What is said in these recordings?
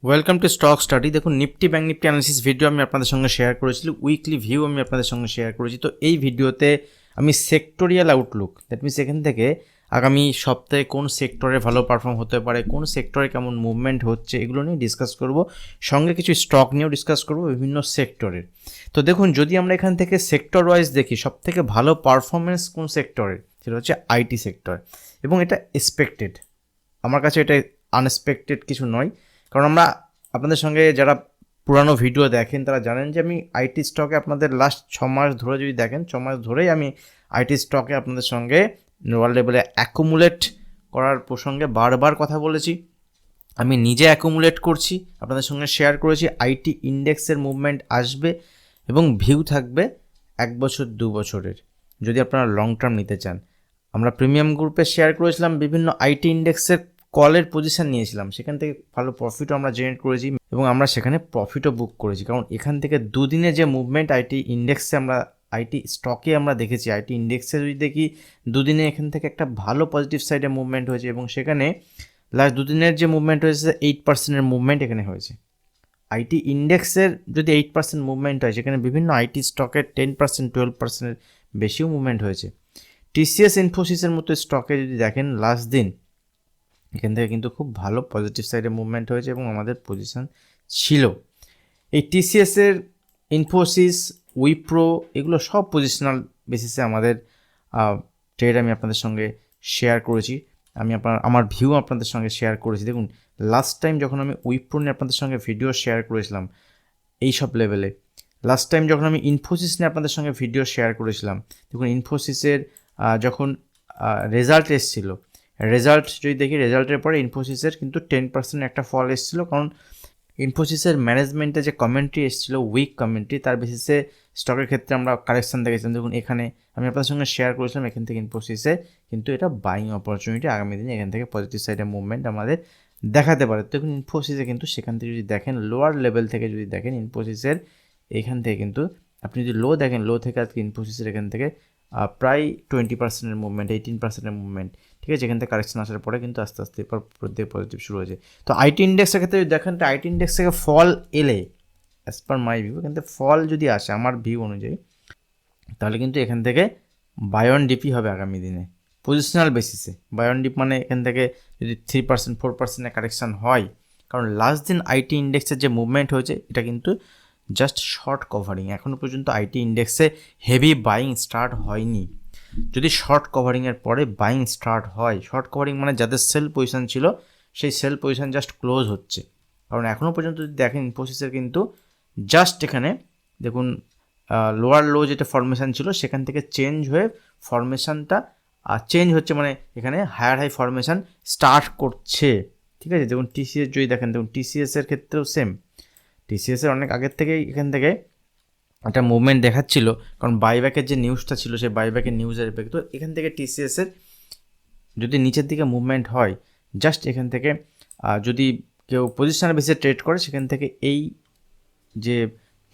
Welcome to stock study. দেখুন Nifty bank Nifty analysis video আমি আপনাদের সঙ্গে শেয়ার করেছিলাম, উইকলি ভিউ আমি আপনাদের সঙ্গে শেয়ার করেছি। তো এই ভিডিওতে আমি সেক্টরিয়াল আউটলুক, দ্যাট মিনস এখান থেকে আগামী সপ্তাহে কোন সেক্টরে ভালো পারফর্ম হতে পারে, কোন সেক্টরে কেমন মুভমেন্ট হচ্ছে, এগুলো নিয়ে ডিসকাস করব। সঙ্গে কিছু স্টক নিয়েও ডিসকাস করব বিভিন্ন সেক্টরের। তো দেখুন, যদি আমরা এখান থেকে সেক্টর ওয়াইজ দেখি, সবথেকে ভালো পারফরমেন্স কোন সেক্টরের, সেটা হচ্ছে আইটি সেক্টর। এবং এটা এক্সপেক্টেড, আমার কাছে এটা আনএক্সপেক্টেড কিছু নয়। কারণ আমরা আপনাদের সঙ্গে যারা পুরানো ভিডিও দেখেন তারা জানেন যে আমি আইটি স্টকে আপনাদের লাস্ট 6 মাস ধরে যদি দেখেন, 6 মাস ধরেই আমি আইটি স্টকে আপনাদের সঙ্গে লোয়ার লেভেলে অ্যাকুমুলেট করার প্রসঙ্গে বারবার কথা বলেছি। আমি নিজে অ্যাকুমুলেট করছি, আপনাদের সঙ্গে শেয়ার করেছি। আইটি ইন্ডেক্সের মুভমেন্ট আসবে এবং ভিউ থাকবে 1 বছর 2 বছরের, যদি আপনারা লং টার্ম নিতে চান। আমরা প্রিমিয়াম গ্রুপে শেয়ার করেছিলাম, বিভিন্ন আইটি ইন্ডেক্সের কলের পজিশন নিয়েছিলাম, সেখান থেকে ভালো প্রফিটও আমরা জেনারেট করেছি এবং আমরা সেখানে প্রফিটও বুক করেছি। কারণ এখান থেকে দুদিনে যে মুভমেন্ট আইটি ইন্ডেক্সে আমরা আইটি স্টকে আমরা দেখেছি, আইটি ইন্ডেক্সে যদি দেখি দুদিনে এখান থেকে একটা ভালো পজিটিভ সাইডে মুভমেন্ট হয়েছে এবং সেখানে লাস্ট দুদিনের যে মুভমেন্ট হয়েছে 8%-এর মুভমেন্ট এখানে হয়েছে। আইটি ইন্ডেক্সের যদি 8% মুভমেন্ট হয়, সেখানে বিভিন্ন আইটি স্টকের 10% 12%-এর বেশিও মুভমেন্ট হয়েছে। টিসিএস ইনফোসিসের মতো স্টকে যদি দেখেন লাস্ট দিন, এখান থেকে কিন্তু খুব ভালো পজিটিভ সাইডে মুভমেন্ট হয়েছে এবং আমাদের পজিশন ছিল। এই টিসিএসের, ইনফোসিস, উইপ্রো, এগুলো সব পজিশনাল বেসিসে আমাদের ট্রেড আমি আপনাদের সঙ্গে শেয়ার করেছি। আমি আমার ভিউ আপনাদের সঙ্গে শেয়ার করেছি। দেখুন, লাস্ট টাইম যখন আমি উইপ্রো নিয়ে আপনাদের সঙ্গে ভিডিও শেয়ার করেছিলাম এই সব লেভেলে, লাস্ট টাইম যখন আমি ইনফোসিস নিয়ে আপনাদের সঙ্গে ভিডিও শেয়ার করেছিলাম, দেখুন ইনফোসিসের যখন রেজাল্ট এসেছিলো, রেজাল্ট যদি দেখি, রেজাল্টের পরে ইনফোসিসের কিন্তু 10% একটা ফল এসেছিলো। কারণ ইনফোসিসের ম্যানেজমেন্টে যে কমেন্ট্রি এসেছিলো, উইক কমেন্ট্রি, তার বেসিসে স্টকের ক্ষেত্রে আমরা কারেকশান দেখেছিলাম। দেখুন এখানে আমি আপনাদের সঙ্গে শেয়ার করেছিলাম, এখান থেকে ইনফোসিসে কিন্তু এটা বাইং অপরচুনিটি, আগামী দিনে এখান থেকে পজিটিভ সাইডে মুভমেন্ট আমাদের দেখাতে পারে। দেখুন ইনফোসিসে কিন্তু সেখান থেকে যদি দেখেন, লোয়ার লেভেল থেকে যদি দেখেন ইনফোসিসের, এখান থেকে কিন্তু আপনি যদি লো দেখেন, লো থেকে আজকে ইনফোসিসের এখান থেকে প্রায় 20%-এর মুভমেন্ট, 18%-এর মুভমেন্ট, ঠিক আছে। এখান থেকে কারেকশন আসার পরে কিন্তু আস্তে আস্তে এরপর প্রত্যেক পজিটিভ শুরু হয়েছে। তো আইটি ইন্ডেক্সের ক্ষেত্রে যদি দেখেন, তো আইটি ইন্ডেক্স থেকে ফল এলে, অ্যাজ পার মাই ভিউ, এখান থেকে ফল যদি আসে আমার ভিউ অনুযায়ী, তাহলে কিন্তু এখান থেকে বাই অন ডিপই হবে আগামী দিনে পজিশনাল বেসিসে। বাই অন ডিপ মানে এখান থেকে যদি 3% 4%-এর কারেকশান হয়, কারণ লাস্ট দিন আইটি ইন্ডেক্সের যে মুভমেন্ট হয়েছে এটা কিন্তু জাস্ট শর্ট কভারিং। এখনও পর্যন্ত আইটি ইন্ডেক্সে হেভি বাইং স্টার্ট হয়নি। যদি শর্ট কভারিংয়ের পরে বাইং স্টার্ট হয়, শর্ট কভারিং মানে যাদের সেল পজিশন ছিল সেই সেল পজিশন জাস্ট ক্লোজ হচ্ছে। কারণ এখনও পর্যন্ত যদি দেখেন ইনফোসিসের কিন্তু জাস্ট এখানে দেখুন লোয়ার লো যেটা ফরমেশান ছিল সেখান থেকে চেঞ্জ হয়ে ফরমেশানটা চেঞ্জ হচ্ছে, মানে এখানে হায়ার হাই ফরমেশান স্টার্ট করছে, ঠিক আছে। দেখুন টিসিএস যদি দেখেন, দেখুন টিসিএসের ক্ষেত্রেও সেম, টিসিএসের অনেক আগের থেকেই এখান থেকে একটা মুভমেন্ট দেখাচ্ছিল, কারণ বাইব্যাকের যে নিউজটা ছিল সেই বাইব্যাকের নিউজের এফেক্ট। তো এখান থেকে টিসিএসের যদি নিচের দিকে মুভমেন্ট হয়, জাস্ট এখান থেকে যদি কেউ পজিশনাল বেসে ট্রেড করে, সেখান থেকে এই যে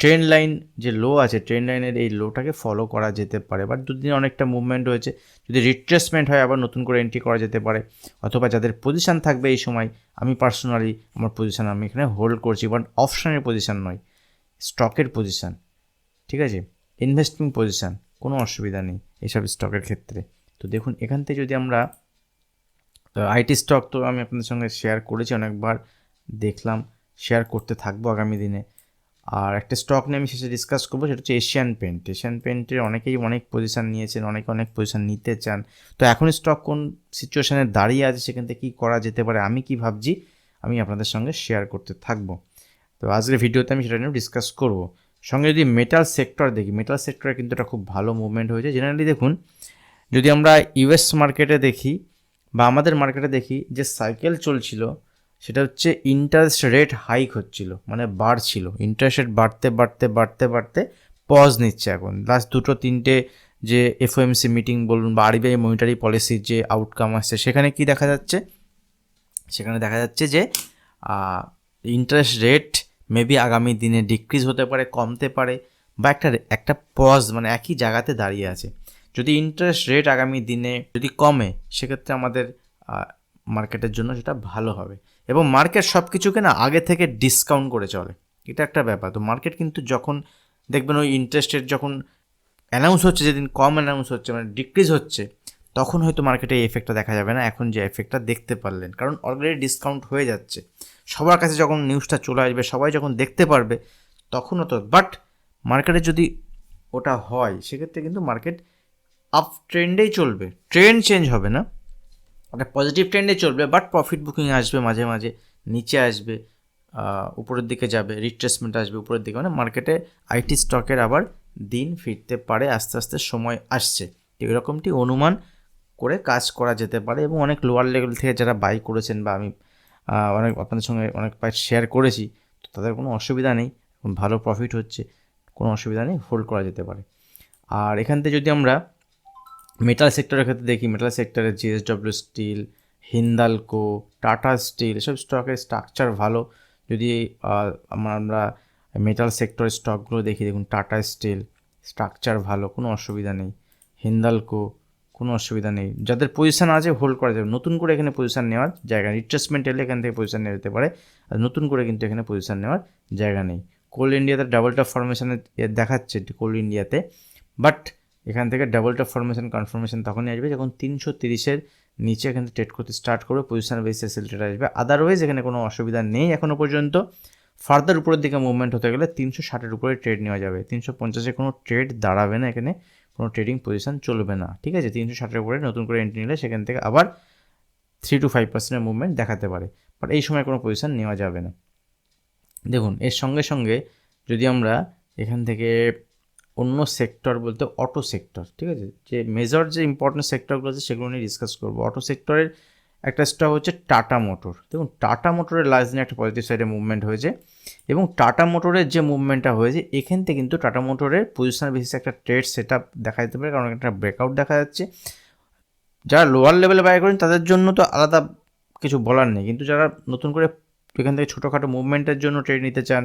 ট্রেন্ড লাইন যে লো আছে, ট্রেন্ড লাইনের এই লোটাকে ফলো করা যেতে পারে। বাট দুদিনে অনেকটা মুভমেন্ট হয়েছে, যদি রিট্রেসমেন্ট হয় আবার নতুন করে এন্ট্রি করা যেতে পারে। অথবা যাদের পজিশান থাকবে এই সময়, আমি পার্সোনালি আমার পজিশান আমি এখানে হোল্ড করছি, বাট অপশানের পজিশান নয়, স্টকের পজিশান, ঠিক আছে। ইনভেস্টিং পজিশান, কোনো অসুবিধা নেই এইসব স্টকের ক্ষেত্রে। তো দেখুন এখান থেকে যদি আমরা আইটি স্টক, তো আমি আপনাদের সঙ্গে শেয়ার করেছি অনেকবার, দেখলাম, শেয়ার করতে থাকবো আগামী দিনে। আর একটা স্টক নিয়ে আমি শেষে ডিসকাস করবো, সেটা হচ্ছে এশিয়ান পেন্ট। এশিয়ান পেন্টের অনেকেই অনেক পজিশান নিয়েছেন, অনেকে অনেক পজিশান নিতে চান। তো এখন স্টক কোন সিচুয়েশানে দাঁড়িয়ে আছে, সেখান থেকে কী করা যেতে পারে, আমি কি ভাবছি, আমি আপনাদের সঙ্গে শেয়ার করতে থাকবো। তো আজকের ভিডিওতে আমি সেটা নিয়ে ডিসকাস করবো। সঙ্গে যদি মেটাল সেক্টর দেখি, মেটাল সেক্টরে কিন্তু একটা খুব ভালো মুভমেন্ট হয়েছে। জেনারেলি দেখুন, যদি আমরা ইউএস মার্কেটে দেখি বা আমাদের মার্কেটে দেখি, যে সাইকেল চলছিল সেটা হচ্ছে ইন্টারেস্ট রেট হাইক হচ্ছিল, মানে বাড়ছিল, ইন্টারেস্ট রেট বাড়তে বাড়তে বাড়তে বাড়তে পজ নিচ্ছে। এখন লাস্ট 2-3টে যে এফওএমসি মিটিং বলুন বা আরবিআই মনিটারি পলিসির যে আউটকাম আসছে, সেখানে কি দেখা যাচ্ছে, সেখানে দেখা যাচ্ছে যে ইন্টারেস্ট রেট মেবি আগামী দিনে ডিক্রিজ হতে পারে, কমতে পারে, বা একটা পজ, মানে একই জায়গাতে দাঁড়িয়ে আছে। যদি ইন্টারেস্ট রেট আগামী দিনে যদি কমে, সেক্ষেত্রে আমাদের মার্কেটের জন্য সেটা ভালো হবে। এবং মার্কেট সব কিছুকে না আগে থেকে ডিসকাউন্ট করে চলে, এটা একটা ব্যাপার। তো মার্কেট কিন্তু যখন দেখবেন ওই ইন্টারেস্ট রেট যখন অ্যানাউন্স হচ্ছে, যেদিন কম অ্যানাউন্স হচ্ছে মানে ডিক্রিজ হচ্ছে, তখন হয়তো মার্কেটে এই এফেক্টটা দেখা যাবে না, এখন যে এফেক্টটা দেখতে পারলেন, কারণ অলরেডি ডিসকাউন্ট হয়ে যাচ্ছে। সবার কাছে যখন নিউজটা চলে আসবে, সবাই যখন দেখতে পারবে, তখনও তো। বাট মার্কেটে যদি ওটা হয়, সেক্ষেত্রে কিন্তু মার্কেট আপ ট্রেন্ডেই চলবে, ট্রেন্ড চেঞ্জ হবে না, একটা পজিটিভ ট্রেন্ডে চলবে। বাট প্রফিট বুকিং আসবে মাঝে মাঝে, নিচে আসবে, উপরের দিকে যাবে, রিট্রেসমেন্ট আসবে উপরের দিকে, মানে মার্কেটে আইটি স্টকের আবার দিন ফিরতে পারে, আস্তে আস্তে সময় আসছে। তো এরকমটি অনুমান করে কাজ করা যেতে পারে। এবং অনেক লোয়ার লেভেল থেকে যারা বাই করেছেন, বা আমি অনেক আপনাদের সঙ্গে অনেক প্রাইস শেয়ার করেছি, তো তাদের কোনো অসুবিধা নেই, ভালো প্রফিট হচ্ছে, কোনো অসুবিধা নেই, হোল্ড করা যেতে পারে। আর এখান থেকে যদি আমরা মেটাল সেক্টরের ক্ষেত্রে দেখি, মেটাল সেক্টরে GSW still, Hindalco, tata still, এসব স্টকের স্ট্রাকচার ভালো। যদি আমরা মেটাল সেক্টরের স্টকগুলো দেখি, দেখুন টাটা স্টিল স্ট্রাকচার ভালো, কোনো অসুবিধা নেই। হিন্দালকো কোনো অসুবিধা নেই, যাদের পজিশান আছে হোল্ড করা যাবে। নতুন করে এখানে পজিশান নেওয়ার জায়গা, রিট্রেসমেন্ট এলে এখান থেকে পজিশান নেওয়া যেতে পারে, আর নতুন করে কিন্তু এখানে পজিশান নেওয়ার জায়গা নেই। কোল ইন্ডিয়াতে ডাবল টপ ফরমেশনে দেখাচ্ছে কোল ইন্ডিয়াতে, বাট এখান থেকে ডাবল টপ ফরমেশন কনফার্মেশন তখনই আসবে যখন 330-এর নিচে এখানে ট্রেড করতে স্টার্ট করবে, পজিশন বেসে সেল ট্রেড আসবে। আদারওয়াইজ এখানে কোনো অসুবিধা নেই এখনও পর্যন্ত। ফার্দার উপরের দিকে মুভমেন্ট হতে গেলে 360-এর উপরে ট্রেড নেওয়া যাবে, 350-এ কোনো ট্রেড দাঁড়াবে না, এখানে কোনো ট্রেডিং পজিশন চলবে না, ঠিক আছে। 360-এর উপরে নতুন করে এন্ট্রি নিলে সেখান থেকে আবার 3 to 5% মুভমেন্ট দেখাতে পারে, বাট এই সময় কোনো পজিশন নেওয়া যাবে না। দেখুন এর সঙ্গে সঙ্গে যদি আমরা এখান থেকে অন্য সেক্টর বলতে অটো সেক্টর, ঠিক আছে, যে মেজর যে ইম্পর্টেন্ট সেক্টরগুলো আছে সেগুলো নিয়ে ডিসকাস করবো। অটো সেক্টরের একটা স্টক হচ্ছে টাটা মোটর। দেখুন টাটা মোটরের লাস্ট দিনে একটা পজিটিভ সাইডে মুভমেন্ট হয়েছে, এবং টাটা মোটরের যে মুভমেন্টটা হয়েছে এখান থেকে কিন্তু টাটা মোটরের পজিশন বেসিসে একটা ট্রেড সেট আপ দেখা যেতে পারে, কারণ একটা ব্রেকআউট দেখা যাচ্ছে। যারা লোয়ার লেভেলে বাই করেন তাদের জন্য তো আলাদা কিছু বলার নেই, কিন্তু যারা নতুন করে এখান থেকে ছোটোখাটো মুভমেন্টের জন্য ট্রেড নিতে চান,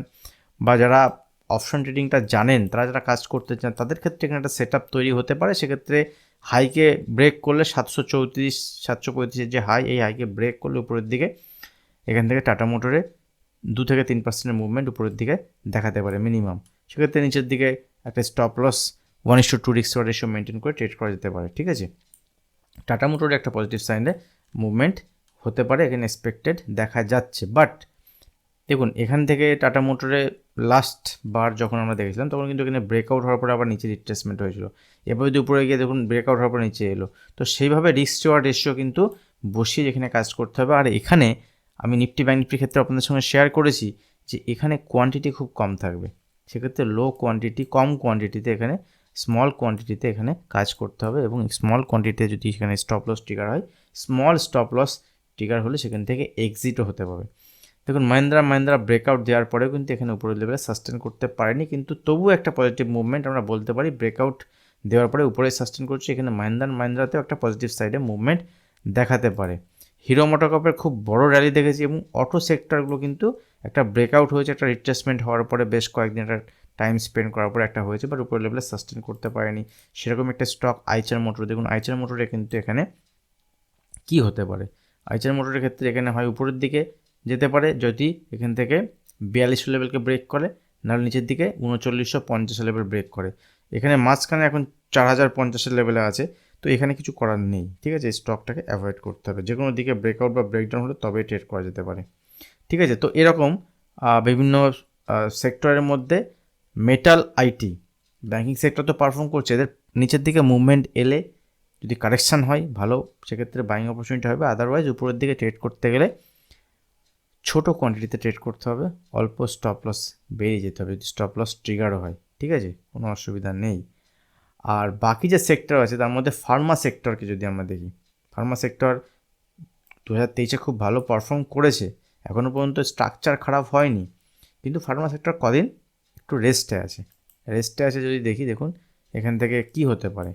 বা যারা অপশন ট্রেডিংটা জানেন, তারা যারা কাজ করতে চান, তাদের ক্ষেত্রে এখানে একটা সেট আপ তৈরি হতে পারে। সেক্ষেত্রে হাইকে ব্রেক করলে 734 735-এর যে হাই, এই হাইকে ব্রেক করলে উপরের দিকে এখান থেকে টাটা মোটরে 2 থেকে 3% মুভমেন্ট উপরের দিকে দেখাতে পারে মিনিমাম। সেক্ষেত্রে নিচের দিকে একটা stop loss 1:2 risk ratio maintain করে ট্রেড করা যেতে পারে, ঠিক আছে। টাটা মোটরে একটা পজিটিভ সাইনে মুভমেন্ট হতে পারে, এখানে এক্সপেক্টেড দেখা যাচ্ছে। বাট দেখুন এখান থেকে টাটা মোটরে লাস্ট বার যখন আমরা দেখেছিলাম, তখন কিন্তু এখানে ব্রেকআউট হওয়ার পরে আবার নিচে রিট্রেসমেন্ট হয়েছিল। এবার যদি উপরে গিয়ে দেখুন ব্রেকআউট হওয়ার পর নিচে এলো, তো সেইভাবে রিস্ক রিওয়ার্ড রেশিও কিন্তু বসিয়ে যেখানে কাজ করতে হবে। আর এখানে আমি নিফটি ব্যাংক নিফটির ক্ষেত্রে আপনাদের সঙ্গে শেয়ার করেছি যে এখানে কোয়ান্টিটি খুব কম থাকবে, সেক্ষেত্রে লো কোয়ান্টিটি, কম কোয়ান্টিটিতে এখানে স্মল কোয়ান্টিটিতে এখানে কাজ করতে হবে। এবং স্মল কোয়ান্টিটিতে যদি এখানে স্টপ লস ট্রিগার হয়, স্মল স্টপ লস ট্রিগার হলে সেখান থেকে এক্সিটও হতে পারে। দেখুন মাহিন্দ্রা ব্রেকআউট দেওয়ার পরেও কিন্তু এখানে উপরের লেভেলে সাস্টেন করতে পারেনি, কিন্তু তবুও একটা পজিটিভ মুভমেন্ট আমরা বলতে পারি। ব্রেকআউট দেওয়ার পরে উপরে সাস্টেন করছে, এখানে মাহিন্দ্রাতেও একটা পজিটিভ সাইডে মুভমেন্ট দেখাতে পারে। হিরো মোটোকর্পের খুব বড় র্যালি দেখেছি, এবং অটো সেক্টরগুলো কিন্তু একটা ব্রেকআউট হয়েছে, একটা রিট্রেসমেন্ট হওয়ার পরে বেশ কয়েকদিন একটা টাইম স্পেন্ড করার পরে একটা হয়েছে, বাট উপরের লেভেলে সাস্টেন করতে পারেনি। সেরকম একটা স্টক আইচার মোটর, দেখুন আইচার মোটরে কিন্তু এখানে কি হতে পারে, আইচার মোটরের ক্ষেত্রে এখানে হয় উপরের দিকে যেতে পারে যদি এখান থেকে 4200 লেভেলকে ব্রেক করে, নাহলে নিচের দিকে 3950 লেভেল ব্রেক করে। এখানে মাঝখানে এখন 4050 লেভেলে আছে, তো এখানে কিছু করার নেই, ঠিক আছে। স্টকটাকে অ্যাভয়েড করতে হবে, যে কোনো দিকে ব্রেকআউট বা ব্রেকডাউন হলে তবেই ট্রেড করা যেতে পারে, ঠিক আছে। তো এরকম বিভিন্ন সেক্টরের মধ্যে মেটাল, আইটি, ব্যাঙ্কিং সেক্টর তো পারফর্ম করছে, এদের নিচের দিকে মুভমেন্ট এলে যদি কারেকশান হয় ভালো, সেক্ষেত্রে বাইং অপরচুনিটি হবে। আদারওয়াইজ উপরের দিকে ট্রেড করতে গেলে ছোটো কোয়ান্টিটিতে ট্রেড করতে হবে, অল্প স্টপ লস বেরিয়ে যেতে হবে, যদি স্টপ লস ট্রিগারও হয়, ঠিক আছে, কোনো অসুবিধা নেই। আর বাকি যে সেক্টর আছে তার মধ্যে ফার্মা সেক্টরকে যদি আমরা দেখি, ফার্মা সেক্টর 2023-এ খুব ভালো পারফর্ম করেছে, এখনও পর্যন্ত স্ট্রাকচার খারাপ হয়নি, কিন্তু ফার্মা সেক্টর কদিন একটু রেস্টে আছে যদি দেখি, দেখুন এখান থেকে কি হতে পারে।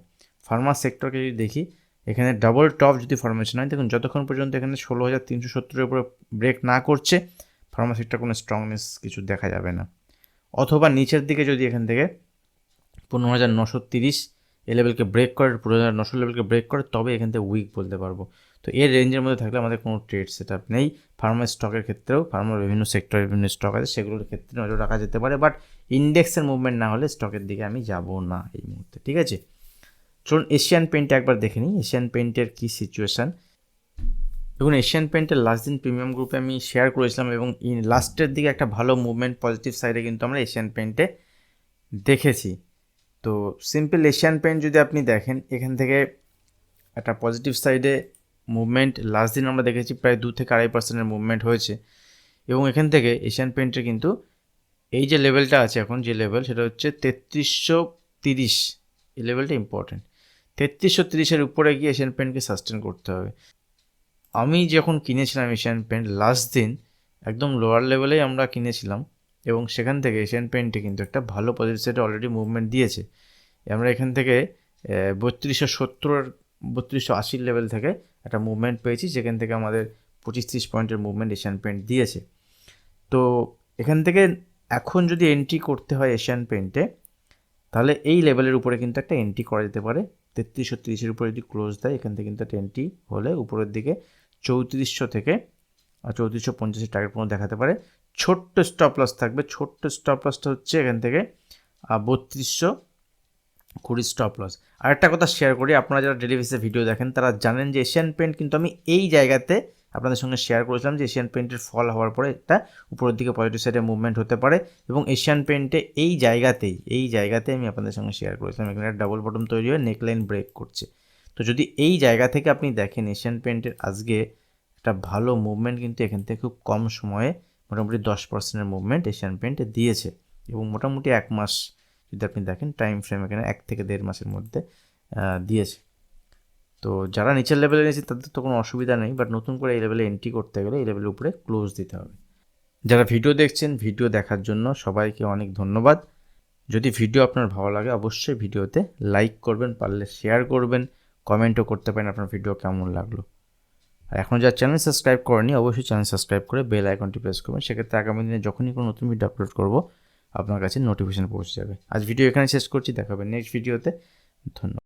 ফার্মা সেক্টরকে যদি দেখি, এখানে ডাবল টপ যদি ফরমেশন হয়, দেখুন যতক্ষণ পর্যন্ত এখানে 16,370-এর উপরে ব্রেক না করছে, ফার্মা সেক্টর কোনো স্ট্রংনেস কিছু দেখা যাবে না। অথবা নিচের দিকে যদি এখান থেকে 15,930 এই লেভেলকে ব্রেক করে, 15,900 লেভেলকে ব্রেক করে, তবে এখান থেকে উইক বলতে পারবো। তো এর রেঞ্জের মধ্যে থাকলে আমাদের কোনো ট্রেড সেটআপ নেই। ফার্মার স্টকের ক্ষেত্রেও ফার্মার বিভিন্ন সেক্টরের বিভিন্ন স্টক আছে, সেগুলোর ক্ষেত্রে নজর রাখা যেতে পারে, বাট ইন্ডেক্সের মুভমেন্ট না হলে স্টকের দিকে আমি যাব না এই মুহূর্তে, ঠিক আছে। চলুন এশিয়ান পেইন্টে একবার দেখে নিই এশিয়ান পেইন্টের কী সিচুয়েশান। দেখুন এশিয়ান পেইন্টের লাস্ট দিন প্রিমিয়াম গ্রুপে আমি শেয়ার করেছিলাম এবং লাস্টের দিকে একটা ভালো মুভমেন্ট পজিটিভ সাইডে কিন্তু আমরা এশিয়ান পেইন্টে দেখেছি। তো সিম্পল এশিয়ান পেইন্ট যদি আপনি দেখেন, এখান থেকে একটা পজিটিভ সাইডে মুভমেন্ট লাস্ট দিন আমরা দেখেছি, প্রায় 2 থেকে 2.5% মুভমেন্ট হয়েছে এবং এখান থেকে এশিয়ান পেইন্টের কিন্তু এই যে লেভেলটা আছে এখন, যে লেভেল সেটা হচ্ছে 3330, এই লেভেলটা ইম্পর্টেন্ট। 3330-এর উপরে গিয়ে এশিয়ান পেইন্টকে সাস্টেন করতে হবে। আমি যখন কিনেছিলাম এশিয়ান পেইন্ট লাস্ট দিন একদম লোয়ার লেভেলেই আমরা কিনেছিলাম এবং সেখান থেকে এশিয়ান পেইন্টে কিন্তু একটা ভালো পজিটিভ সাইডে অলরেডি মুভমেন্ট দিয়েছে। আমরা এখান থেকে 3270 3280 লেভেল থেকে একটা মুভমেন্ট পেয়েছি, যেখান থেকে আমাদের 25-30 পয়েন্টের মুভমেন্ট এশিয়ান পেইন্ট দিয়েছে। তো এখান থেকে এখন যদি এন্ট্রি করতে হয় এশিয়ান পেইন্টে, তাহলে এই লেভেলের উপরে কিন্তু একটা এন্ট্রি করা যেতে পারে। 3330-এর উপরে যদি ক্লোজ দেয়, এখান থেকে কিন্তু একটা এন্ট্রি হলে উপরের দিকে 3400 থেকে 3450 টার্গেট পর্যন্ত দেখাতে পারে। ছোট্ট স্টপ লস থাকবে, ছোট্ট স্টপ লসটা হচ্ছে এখান থেকে 3220 স্টপ লস। আরেকটা কথা শেয়ার করি, আপনারা যারা ডেলি বেসিসে ভিডিও দেখেন তারা জানেন যে এশিয়ান পেইন্ট কিন্তু আমি এই জায়গাতে আপনাদের সঙ্গে শেয়ার করেছিলাম যে এশিয়ান পেইন্টের ফল হওয়ার পরে একটা উপরের দিকে পজিটিভ সাইডে মুভমেন্ট হতে পারে এবং এশিয়ান পেইন্টে এই জায়গাতে আমি আপনাদের সঙ্গে শেয়ার করেছিলাম এখানে একটা ডাবল বটম তৈরি হয়ে নেকলাইন ব্রেক করছে। তো যদি এই জায়গা থেকে আপনি দেখেন এশিয়ান পেইন্টের আজকে একটা ভালো মুভমেন্ট কিন্তু এখান থেকে খুব কম সময়ে মোটামুটি 10%-এর মুভমেন্ট এশিয়ান পেইন্টে দিয়েছে এবং মোটামুটি 1 মাস যদি আপনি দেখেন টাইম ফ্রেম এখানে 1 থেকে 1.5 মাসের মধ্যে দিয়েছে। তো যারা নিচের লেভেলে নিয়েছে তাদের তো কোনো অসুবিধা নেই, বাট নতুন করে এই লেভেলে এন্ট্রি করতে গেলে এই লেভেলের উপরে ক্লোজ দিতে হবে। যারা ভিডিও দেখছেন, ভিডিও দেখার জন্য সবাইকে অনেক ধন্যবাদ। যদি ভিডিও আপনার ভালো লাগে অবশ্যই ভিডিওতে লাইক করবেন, পারলে শেয়ার করবেন, কমেন্টও করতে পারেন আপনার ভিডিও কেমন লাগলো। আর এখন যারা চ্যানেল সাবস্ক্রাইব করেনি অবশ্যই চ্যানেল সাবস্ক্রাইব করে বেল আইকনটি প্রেস করবেন, সেক্ষেত্রে আগামী দিনে যখনই কোনো নতুন ভিডিও আপলোড করবো আপনার কাছে নোটিফিকেশন পৌঁছে যাবে। আজ ভিডিও এখানে শেষ করছি, দেখা হবে নেক্সট ভিডিওতে। ধন্যবাদ।